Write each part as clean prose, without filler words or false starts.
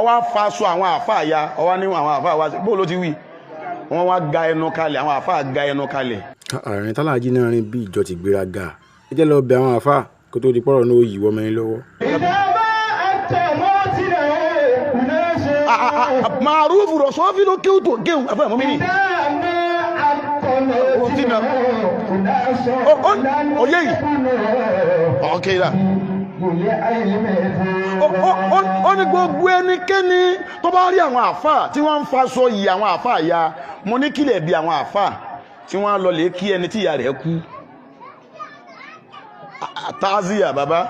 wá faṣọ àwọn àfáà ya ọwá ní àwọn àfáà wá bó ló ti wí wọ́n wá ga ẹnu kalẹ̀ àwọn àfáà ga ẹnu kalẹ̀. àárín tálàjì náà rìn bí ìjọ ti gbéraga ẹ jẹ́ lọ bẹ àwọn àfáà kó tó di pọ́rọ̀ náà yìí wọ́n mẹ́rin lọ́wọ́. màrúfù rọ̀ sọ́fì ló kéwù tó kéwù àfẹ́ mọ́ mi ni. oyè yìí ọ̀kẹ́ yìí ó ní gbogbo ẹnikẹ́ni tó bá rí àwọn àfáà tí wọ́n ń faṣọ yìí àwọn àfáà ya mo ní kílẹ̀ bí àwọn àfáà tí wọ́n lọ lè kí ẹni tí ìyá rẹ̀ kú tazia bàbá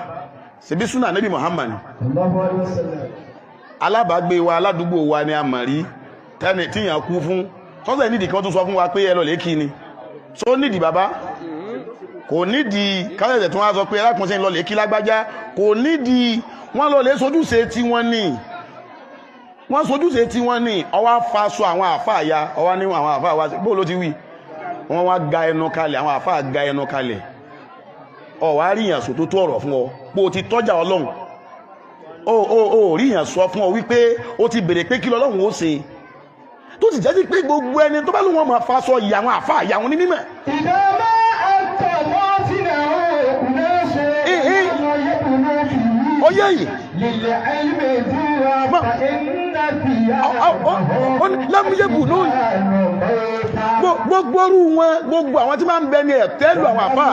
ṣebí súnà Nábì Muhammad alábàágbé wa aládùúgbò wa ni a mọ̀ rí tẹ́ni tíyàn kú fún tọ́sẹ̀ nídìí kan tún sọ fún wa pé ẹ lọ lè kí ni so nídìí bàbá kò nídìí káyọ̀dẹ̀ tí wọ́n á sọ pé ẹlákùnṣe ń lọ lè kí lágbájá kò nídìí wọ́n lọ lè sojúṣe tí wọ́n ní wọ́n sojúṣe tí wọ́n ní ọwá faṣọ àwọn àfáà ya ọwá ní àwọn àfáà wá bó ló ti wí wọ́n wá ga ẹnu kalẹ̀ àwọn àfáà ga ẹnu kalẹ̀ ọ̀wá ríyàn sọ tó tó ọ̀rọ̀ fún ọ pé o ti tọ́jà Ọlọ́run o ríyàn sọ fún ọ wípé o ti bèrè pé kí lọ́lọ́run ó ṣe tó sì jẹ́ sí pé gbogbo ẹni tó bá lóun ọmọ faṣọ yìí àwọn àfáà yà wọn ní mímọ̀. oyè yìí lámúyẹ̀bù lóyún gbogbo orú wọn gbogbo àwọn tí máa ń bẹ ní ẹ̀tẹ́lù àwọn àfáà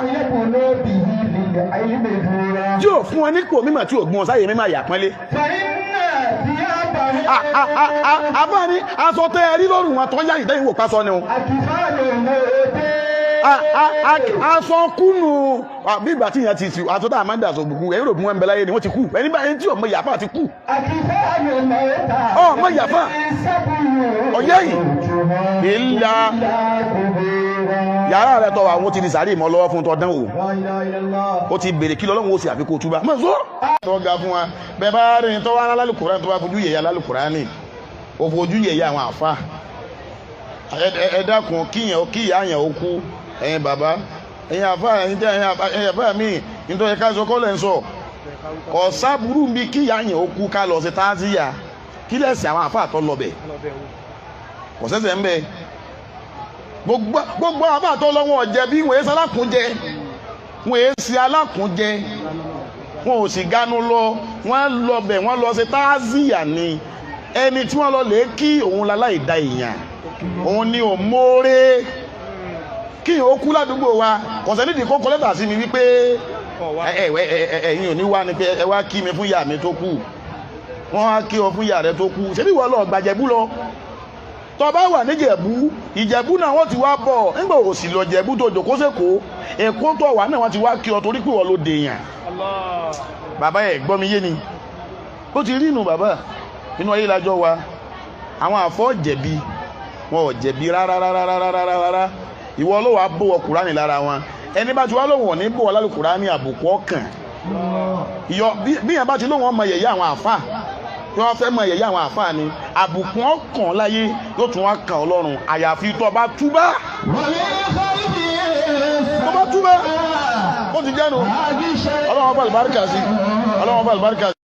tí ò fún wọn ní kò mímọ̀ tí ò gbọ́n sáyé mímọ̀ àyàpọ́nlé àbá ní aṣọ tẹ́ ẹ rí lọ́rùn wọn tó yá ìdẹ́yìn wò pásọ ni wọn aṣọ kúnnù bí ìgbà tí ìyẹn ti ti aṣọ tá a máa ń dàṣọ gbogbo ẹ̀yìn rògbòn wọn ń bẹ láyé ni wọ́n ti kú ẹni báyìí tí ọmọ ìyàfà ti kú ọmọ ìyàfà ọ̀yẹ́ yìí ìlà yàrá rẹ̀ tọ́wọ́ àwọn ti di sàárì mọ́ lọ́wọ́ fún tọdán o ó ti bèrè kí lọ́lọ́run ó sì àfikún túbá mọ́ sọ́ tó ga fún wa bẹ́ẹ̀ bá rìn tọ́wọ́ alálùkùránì tó bá fojú yẹ̀yà alálùkùránì ó fojú yẹ̀yà àwọn àfà ẹ dákun kíyà àyàn ó kú ẹ̀yin bàbá ẹ̀yin àfà ẹ̀yin àfà mi nítorí ká sọ kọ́lẹ̀ ń sọ kọ̀ sábúrú bí kíyà àyàn ó kú ká lọ sí táàzíyà kí lẹ́sìn àwọn àfà tó lọ bẹ̀ kò sẹ́sẹ̀ ń bẹ̀ gbogbo àbá tó lọ́wọ́ ọ̀jẹ́ bí wọ́n èsì alákùnjẹ wọ́n èsì alákùnjẹ wọ́n ò sì gánú lọ wọ́n lọ bẹ̀ wọ́n lọ sí táàzíyà ni ẹni tí wọ́n lọ lè kí òun láláì da èèyàn òun ni ò mórè kí o kú ládùúgbò wa kọ̀sẹ̀ nídìí kó kọ́lẹ́tà sí mi wípé ẹ̀yin ò ní wá ní pé ẹ wá kí mi fún ìyá mi tó kú wọ́n wá kí ọ fún ìyá rẹ tó kú ṣé bí wọ́n lọ gbàjẹ̀bú lọ tó bá wà níjẹ̀bú ìjẹ̀bú náà wọ́n ti wá bọ̀ nígbà òsì lọ jẹ̀bú tó jòkó sẹ́kọ̀ọ́ èkó tó wà náà wọ́n ti wá kí ọ torí pé wọ́n ló dèèyàn bàbá ẹ̀ gbọ́ mi yé ni ó ti rí inú bàbá inú ayé lájọ wa àwọn àfọ́ jẹ̀bi wọn ò jẹ̀bi rárá ìwọ ló wàá bó wọ Kùránì lára wọn ẹni bá ti wá lóhùn ní bó wọ lálù Kùránì àbùkù ọkàn bí yẹn bá ti lóhùn ọmọ yẹ̀yẹ́ àwọn àfà tí wọ́n fẹ́ mọ yẹ̀yẹ́ àwọn àfà ni àbùkù ọkàn láyé yóò tún wá kàn Ọlọ́run àyàfi tó bá túbá ó ti jẹ́nu Ọlọ́run bá àlùbáríkà sí Ọlọ́run bá àlùbáríkà sí.